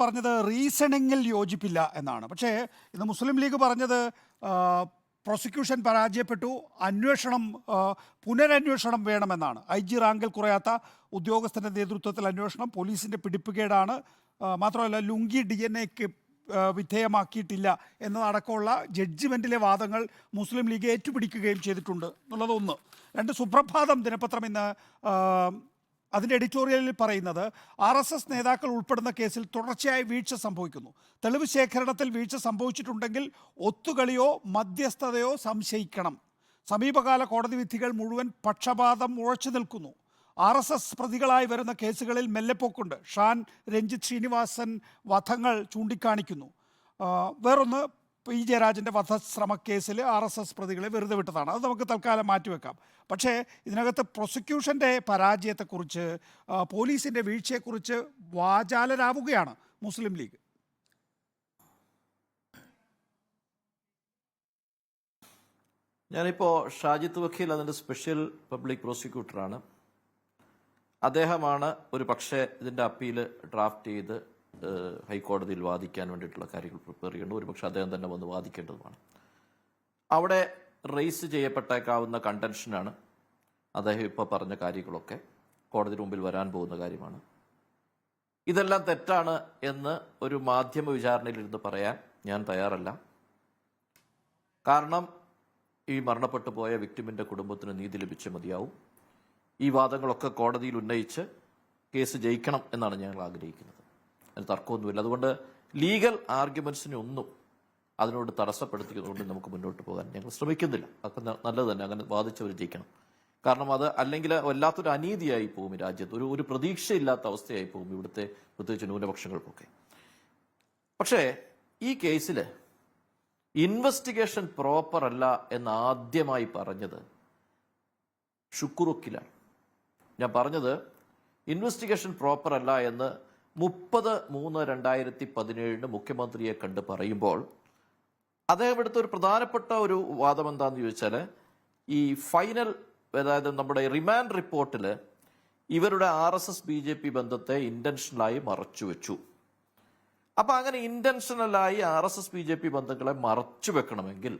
പറഞ്ഞത് റീസണിങ്ങിൽ യോജിപ്പില്ല എന്നാണ്. പക്ഷേ ഇന്ന് മുസ്ലിം ലീഗ് പറഞ്ഞത് പ്രോസിക്യൂഷൻ പരാജയപ്പെട്ടു, അന്വേഷണം പുനരന്വേഷണം വേണമെന്നാണ്. IG റാങ്കിൽ കുറയാത്ത ഉദ്യോഗസ്ഥൻ്റെ നേതൃത്വത്തിൽ അന്വേഷണം, പോലീസിൻ്റെ പിടിപ്പുകേടാണ്, മാത്രമല്ല ലുങ്കി DNA വിധേയമാക്കിയിട്ടില്ല എന്നതടക്കമുള്ള ജഡ്ജിമെൻറ്റിലെ വാദങ്ങൾ മുസ്ലിം ലീഗ് ഏറ്റുപിടിക്കുകയും ചെയ്തിട്ടുണ്ട് എന്നുള്ളത് ഒന്ന്. രണ്ട്, സുപ്രഭാതം ദിനപത്രം ഇന്ന് അതിൻ്റെ എഡിറ്റോറിയലിൽ പറയുന്നത് RSS നേതാക്കൾ ഉൾപ്പെടുന്ന കേസിൽ തുടർച്ചയായി വീഴ്ച സംഭവിക്കുന്നു. തെളിവ് ശേഖരണത്തിൽ വീഴ്ച സംഭവിച്ചിട്ടുണ്ടെങ്കിൽ ഒത്തുകളിയോ മധ്യസ്ഥതയോ സംശയിക്കണം. സമീപകാല കോടതി വിധികൾ മുഴുവൻ പക്ഷപാതം ഉറച്ചു നിൽക്കുന്നു. RSS പ്രതികളായി വരുന്ന കേസുകളിൽ മെല്ലെപ്പോക്കുണ്ട്. ഷാൻ രഞ്ജിത്ത് ശ്രീനിവാസൻ വധങ്ങൾ ചൂണ്ടിക്കാണിക്കുന്നു. വേറൊന്ന്, P. ജയരാജൻ്റെ വധശ്രമ കേസിൽ RSS പ്രതികളെ വെറുതെ വിട്ടതാണ്. അത് നമുക്ക് തൽക്കാലം മാറ്റിവെക്കാം. പക്ഷേ ഇതിനകത്ത് പ്രോസിക്യൂഷൻ്റെ പരാജയത്തെക്കുറിച്ച്, പോലീസിൻ്റെ വീഴ്ചയെക്കുറിച്ച് വാചാലരാവുകയാണ് മുസ്ലിം ലീഗ്. ഞാനിപ്പോൾ ഷാജിത്ത് വക്കീൽ അതിൻ്റെ സ്പെഷ്യൽ പബ്ലിക് പ്രോസിക്യൂട്ടറാണ്. അദ്ദേഹമാണ് ഒരു പക്ഷേ ഇതിൻ്റെ അപ്പീൽ ഡ്രാഫ്റ്റ് ചെയ്ത് ഹൈക്കോടതിയിൽ വാദിക്കാൻ വേണ്ടിയിട്ടുള്ള കാര്യങ്ങൾ പ്രിപ്പയർ ചെയ്യേണ്ടത്. ഒരുപക്ഷെ അദ്ദേഹം തന്നെ വന്ന് വാദിക്കേണ്ടതുമാണ്. അവിടെ റേസ് ചെയ്യപ്പെട്ടേക്കാവുന്ന കണ്ടൻഷനാണ് അദ്ദേഹം ഇപ്പോൾ പറഞ്ഞ കാര്യങ്ങളൊക്കെ കോടതിയുടെ മുമ്പിൽ വരാൻ പോകുന്ന കാര്യമാണ്. ഇതെല്ലാം തെറ്റാണ് എന്ന് ഒരു മാധ്യമ വിചാരണയിലിരുന്ന് പറയാൻ ഞാൻ തയ്യാറല്ല. കാരണം ഈ മരണപ്പെട്ടു പോയ വിക്ടിമിൻ്റെ കുടുംബത്തിന് നീതി ലഭിച്ചേ മതിയാവും. ഈ വാദങ്ങളൊക്കെ കോടതിയിൽ ഉന്നയിച്ച് കേസ് ജയിക്കണം എന്നാണ് ഞങ്ങൾ ആഗ്രഹിക്കുന്നത്. അതിന് തർക്കമൊന്നുമില്ല. അതുകൊണ്ട് ലീഗൽ ആർഗ്യുമെൻസിനെ ഒന്നും അതിനോട് തടസ്സപ്പെടുത്തിയതുകൊണ്ട് നമുക്ക് മുന്നോട്ട് പോകാൻ ഞങ്ങൾ ശ്രമിക്കുന്നില്ല. അതൊക്കെ നല്ലത് തന്നെ, അങ്ങനെ വാദിച്ചവർ ജയിക്കണം. കാരണം അത് അല്ലെങ്കിൽ വല്ലാത്തൊരു അനീതിയായി പോകും ഈ രാജ്യത്ത്. ഒരു പ്രതീക്ഷയില്ലാത്ത അവസ്ഥയായി പോകും ഇവിടുത്തെ പ്രത്യേകിച്ച് ന്യൂനപക്ഷങ്ങൾക്കൊക്കെ. പക്ഷേ ഈ കേസിൽ ഇൻവെസ്റ്റിഗേഷൻ പ്രോപ്പർ അല്ല എന്ന് ആദ്യമായി പറഞ്ഞത് ഷുക്കൂർ വക്കീലാണ്. ഞാൻ പറഞ്ഞത് ഇൻവെസ്റ്റിഗേഷൻ പ്രോപ്പർ അല്ല എന്ന് 30/3/2017 മുഖ്യമന്ത്രിയെ കണ്ട് പറയുമ്പോൾ അദ്ദേഹം എടുത്ത ഒരു പ്രധാനപ്പെട്ട ഒരു വാദം എന്താണെന്ന് ചോദിച്ചാൽ, ഈ ഫൈനൽ, അതായത് നമ്മുടെ റിമാൻഡ് റിപ്പോർട്ടിൽ ഇവരുടെ RSS BJP ബന്ധത്തെ ഇന്റൻഷനലായി മറച്ചു വെച്ചു. അപ്പം അങ്ങനെ ഇന്റൻഷനലായി RSS BJP ബന്ധങ്ങളെ മറച്ചു വെക്കണമെങ്കിൽ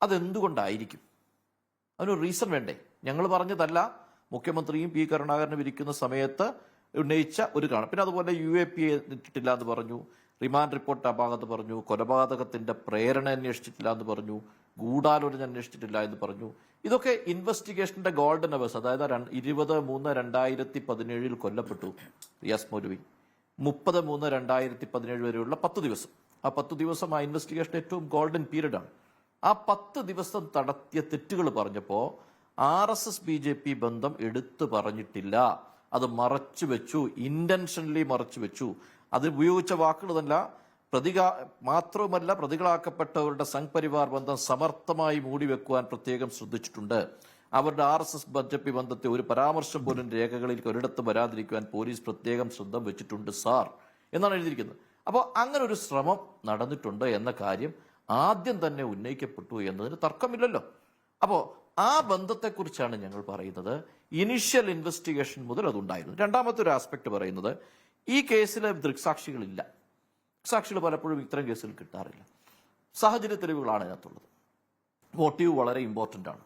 അതെന്തുകൊണ്ടായിരിക്കും? അതിനൊരു റീസൺ വേണ്ടേ? ഞങ്ങൾ പറഞ്ഞതല്ല, മുഖ്യമന്ത്രിയും P. കരുണാകരനും ഇരിക്കുന്ന സമയത്ത് ഉന്നയിച്ച ഒരു കാണും. പിന്നെ അതുപോലെ UAP ഇട്ടിട്ടില്ല എന്ന് പറഞ്ഞു, റിമാൻഡ് റിപ്പോർട്ട് അഭാഗത്ത് പറഞ്ഞു, കൊലപാതകത്തിന്റെ പ്രേരണ അന്വേഷിച്ചിട്ടില്ല എന്ന് പറഞ്ഞു, ഗൂഢാലോചന അന്വേഷിച്ചിട്ടില്ല എന്ന് പറഞ്ഞു. ഇതൊക്കെ ഇൻവെസ്റ്റിഗേഷന്റെ ഗോൾഡൻ അവേഴ്സ്. അതായത് 20/3/2017 കൊല്ലപ്പെട്ടു റിയാസ് മൗലവി. 30/3/2017 വരെയുള്ള 10 ദിവസം. ആ 10 ദിവസം ആ ഇൻവെസ്റ്റിഗേഷൻ ഏറ്റവും ഗോൾഡൻ പീരീഡാണ്. ആ 10 ദിവസം നടത്തിയ തെറ്റുകൾ പറഞ്ഞപ്പോൾ RSS BJP ബന്ധം എടുത്തു പറഞ്ഞിട്ടില്ല. അത് മറച്ചു വെച്ചു, ഇന്റൻഷനലി മറച്ചു വെച്ചു. അത് ഉപയോഗിച്ച വാക്കുകളല്ല, മാത്രവുമല്ല പ്രതികളാക്കപ്പെട്ടവരുടെ സംഘ്പരിവാർ ബന്ധം സമർത്ഥമായി മൂടിവെക്കുവാൻ പ്രത്യേകം ശ്രദ്ധിച്ചിട്ടുണ്ട്. അവരുടെ RSS BJP ബന്ധത്തെ ഒരു പരാമർശം പോലും രേഖകളിൽ ഒരിടത്തും വരാതിരിക്കുവാൻ പോലീസ് പ്രത്യേകം ശ്രദ്ധ വെച്ചിട്ടുണ്ട് സാർ എന്നാണ് എഴുതിയിരിക്കുന്നത്. അപ്പോൾ അങ്ങനെ ഒരു ശ്രമം നടന്നിട്ടുണ്ട് എന്ന കാര്യം ആദ്യം തന്നെ ഉന്നയിക്കപ്പെട്ടു എന്നതിന് തർക്കമില്ലല്ലോ. അപ്പോൾ ആ ബന്ധത്തെക്കുറിച്ചാണ് ഞങ്ങൾ പറയുന്നത്. ഇനിഷ്യൽ ഇൻവെസ്റ്റിഗേഷൻ മുതൽ അതുണ്ടായിരുന്നു. രണ്ടാമത്തെ ഒരു ആസ്പെക്ട് പറയുന്നത്, ഈ കേസിൽ ദൃക്സാക്ഷികളില്ല. സാക്ഷികൾ പലപ്പോഴും ഇത്തരം കേസുകൾ കിട്ടാറില്ല. സാഹചര്യ തെളിവുകളാണ് ഇതിനകത്തുള്ളത്. മോട്ടീവ് വളരെ ഇമ്പോർട്ടൻ്റ് ആണ്.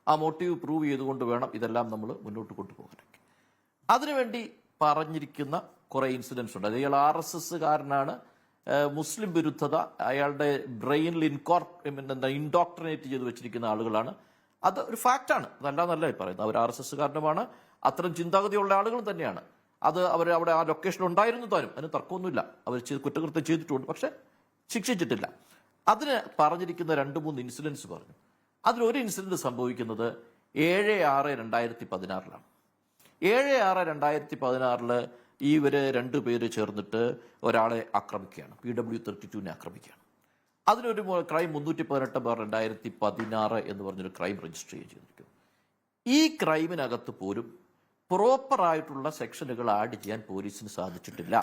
ആ മോട്ടീവ് പ്രൂവ് ചെയ്തുകൊണ്ട് വേണം ഇതെല്ലാം നമ്മൾ മുന്നോട്ട് കൊണ്ടുപോകാനൊക്കെ. അതിനുവേണ്ടി പറഞ്ഞിരിക്കുന്ന കുറേ ഇൻസിഡൻസ് ഉണ്ട്. അയാൾ RSSകാരനാണ്, മുസ്ലിം വിരുദ്ധത അയാളുടെ ബ്രെയിനിൽ ഇൻഡോക്ട്രിനേറ്റ് ചെയ്ത് വെച്ചിരിക്കുന്ന ആളുകളാണ്. അത് ഒരു ഫാക്റ്റാണ്, അതല്ല പറയുന്നത്. അവർ RSSകാരനുമാണ്, അത്തരം ചിന്താഗതിയുള്ള ആളുകളും തന്നെയാണ്. അത് അവിടെ ആ ലൊക്കേഷനിൽ ഉണ്ടായിരുന്നു താനും, അതിന് തർക്കമൊന്നുമില്ല. അവർ കുറ്റകൃത്യം ചെയ്തിട്ടുണ്ട്, പക്ഷെ ശിക്ഷിച്ചിട്ടില്ല. അതിന് പറഞ്ഞിരിക്കുന്ന 2-3 ഇൻസിഡൻസ് പറഞ്ഞു. അതിലൊരു ഇൻസിഡന്റ് സംഭവിക്കുന്നത് 7/6/2016 7/6/2016 ഇവര് 2 പേര് ചേർന്നിട്ട് ഒരാളെ ആക്രമിക്കുകയാണ്, PW32നെ ആക്രമിക്കുകയാണ്. അതിനൊരു ക്രൈം 318/2016 എന്ന് പറഞ്ഞൊരു ക്രൈം രജിസ്റ്റർ ചെയ്തിരിക്കുന്നു. ഈ ക്രൈമിനകത്ത് പോലും പ്രോപ്പറായിട്ടുള്ള സെക്ഷനുകൾ ആഡ് ചെയ്യാൻ പോലീസിന് സാധിച്ചിട്ടില്ല.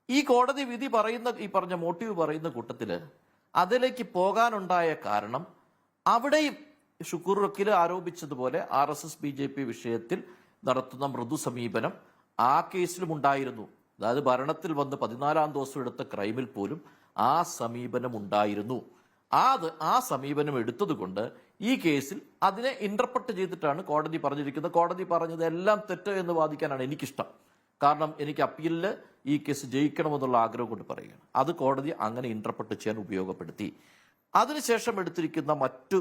ഈ കോടതി വിധി പറയുന്ന, ഈ പറഞ്ഞ മോട്ടീവ് പറയുന്ന കൂട്ടത്തിൽ അതിലേക്ക് പോകാനുണ്ടായ കാരണം, അവിടെയും ഷുക്കൂർ വക്കീൽ ആരോപിച്ചതുപോലെ RSS BJP വിഷയത്തിൽ നടത്തുന്ന മൃദു സമീപനം ആ കേസിലും ഉണ്ടായിരുന്നു. അതായത് ഭരണത്തിൽ വന്ന് 14-ാം ദിവസം എടുത്ത ക്രൈമിൽ പോലും ആ സമീപനം ഉണ്ടായിരുന്നു. ആ സമീപനം എടുത്തത് കൊണ്ട് ഈ കേസിൽ അതിനെ ഇന്റർപ്രറ്റ് ചെയ്തിട്ടാണ് കോടതി പറഞ്ഞിരിക്കുന്നത്. കോടതി പറഞ്ഞതെല്ലാം തെറ്റ് എന്ന് വാദിക്കാനാണ് എനിക്കിഷ്ടം. കാരണം എനിക്ക് അപ്പീലിൽ ഈ കേസ് ജയിക്കണമെന്നുള്ള ആഗ്രഹം കൊണ്ട് പറയുകയാണ്. അത് കോടതി അങ്ങനെ ഇന്റർപ്രറ്റ് ചെയ്യാൻ ഉപയോഗപ്പെടുത്തി. അതിനുശേഷം എടുത്തിരിക്കുന്ന മറ്റു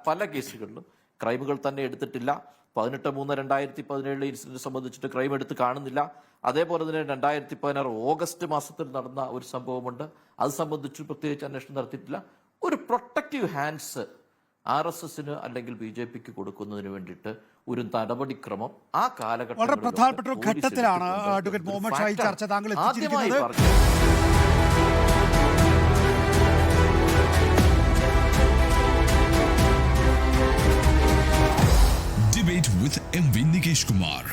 പല കേസുകളിലും ക്രൈമുകൾ തന്നെ എടുത്തിട്ടില്ല. 18/3/2017 ഇൻസിഡന്റ് സംബന്ധിച്ചിട്ട് ക്രൈം എടുത്ത് കാണുന്നില്ല. അതേപോലെ തന്നെ 2016 ഓഗസ്റ്റ് മാസത്തിൽ നടന്ന ഒരു സംഭവമുണ്ട്, അത് സംബന്ധിച്ച് പ്രത്യേകിച്ച് അന്വേഷണം നടത്തിയിട്ടില്ല. ഒരു പ്രൊട്ടക്റ്റീവ് ഹാൻഡ്സ് RSSന് അല്ലെങ്കിൽ BJPക്ക് കൊടുക്കുന്നതിന് വേണ്ടിയിട്ട് ഒരു നടപടിക്രമം ആ കാലഘട്ടത്തിൽ വളരെ പ്രധാനപ്പെട്ട ഒരു ഘട്ടത്തിലാണ് അഡ്വക്കേറ്റ് മുഹമ്മദ് ഷാഹി ചർച്ച താങ്കൾ എത്തിച്ചിരിക്കുന്നത്. Debate with MV Nikesh Kumar.